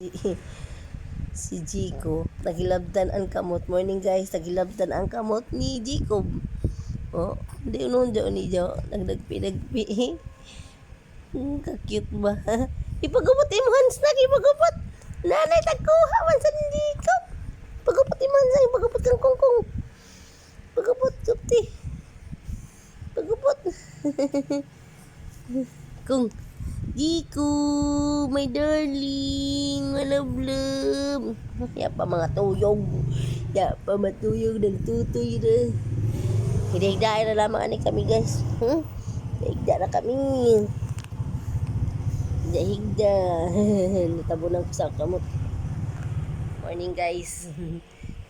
Si Jico, nagilabdan ang kamot. Morning guys, nagilabdan ang kamot ni Jico. Oh, hindi nun dyan ni Jo. Nagdagpi-dagpi. Kakute ba? Ipagupot imhans na, ipagupot. Nanay, tagkuha man sa Jico. Pagupot imhans na, ipagupot kang kongkong. Pagupot, kupti. Pagupot. Kung Jico, my darling, my love. Ya pa mga tuyog. Ya pa matuyog, nagtutoy na. Higda na lamang kami guys. Higda na kami. Higda. Natabunan ko sa kamot. Morning guys.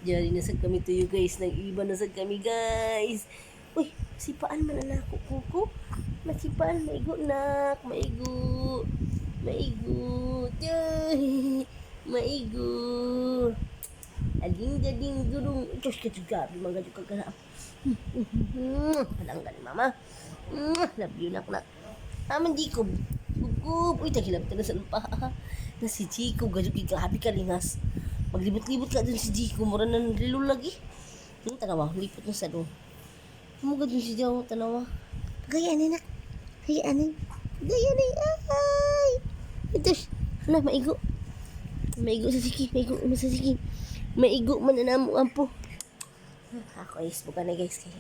Diyan na sa kami tuyo guys. Nag-iba na sa kami guys. Uy, sipaan man na ako kuko. Masipaan, maigo nak. Maigo. Maigo. Ading gurung. Diyos ka gabi. Mga ka ka. Palanggan ni mama. Love you nak. Aman Jico. Gugup. Uy, tagilap ka na sa lupa. Na si Jico. Grabe ka lingas. Maglibot-libot ka dun si Jico. Mura na nalilo lagi. Tanawa. Lipot na sa doon. Mugad dun si Jico. Tanawa. Gayanin nak. Gayanin. Ay. Ito. Hala, maigo. Maigo sa siki. Maigo man na mo ampo. Ako is buka na guys kay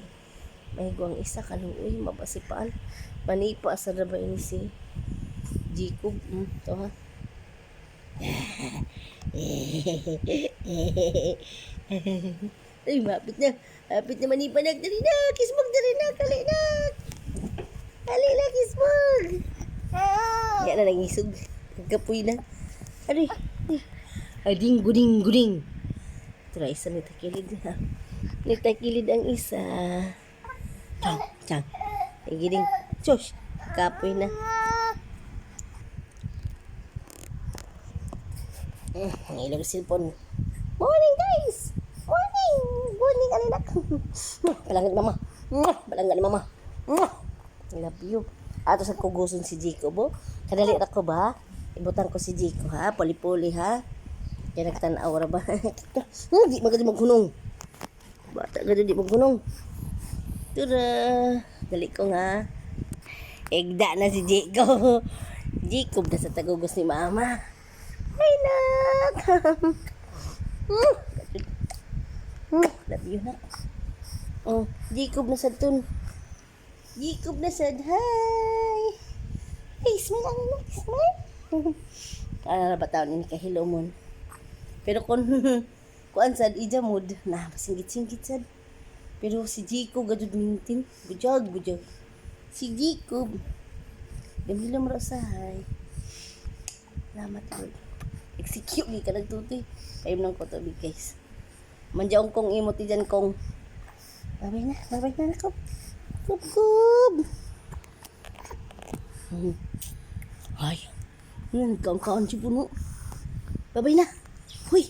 maigo ang isa kaluoy mabasipaan. Manipa sa raba ini si Jico. To ha. Ay, mapit na. Mapit na manipa na. Dali na. Kismog dali na. Kali na. Kali na kismog. Yan na nangisog. Nagkapoy na. Aray. Ading guding. Try isa ni takilid ha. Nitakilid ang isa. Chang. Ay giling. Josh. Kapoy na. Ngayon ang cellphone. Morning guys. Morning alinak. Balanggan ni mama. I love you. Ato sa kuguson si Jico bo. Kadali ra ko ba? Ibutan ko si Jico ha. Puli-puli ha. Kaya nagtanaw ra ba? Di magadi maghunong. Bata gadi di maghunong. Tura. Dali ko nga. Egda na si Jico. Jico na sa tagugos ni mama. Ay nak. Love you na. Oh, Jico na sa tun. Jico na sa hi. Hey, smile ang anak. Smile. Kala ba taon ini kahilo mon. Pero kuan sad ija mood na masingit-singit sad. Pero si Jico gadud mintin, bujag. Si Jico. Dili lang rasahay. Salamat Lord. Execute ni ka nagtutoy. Kayo nang ko to guys. Manjaong kong imot diyan kong. Babay na ako. Kub. Ay. Kaon si puno. Babay na. Hoy.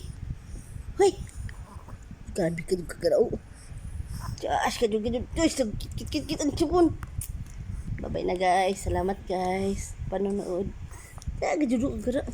Grabe ka kagaraw. Josh ka juga. Josh, kit ang sipon. Babay na guys. Salamat guys. Panonood. Kagajudok kagaraw.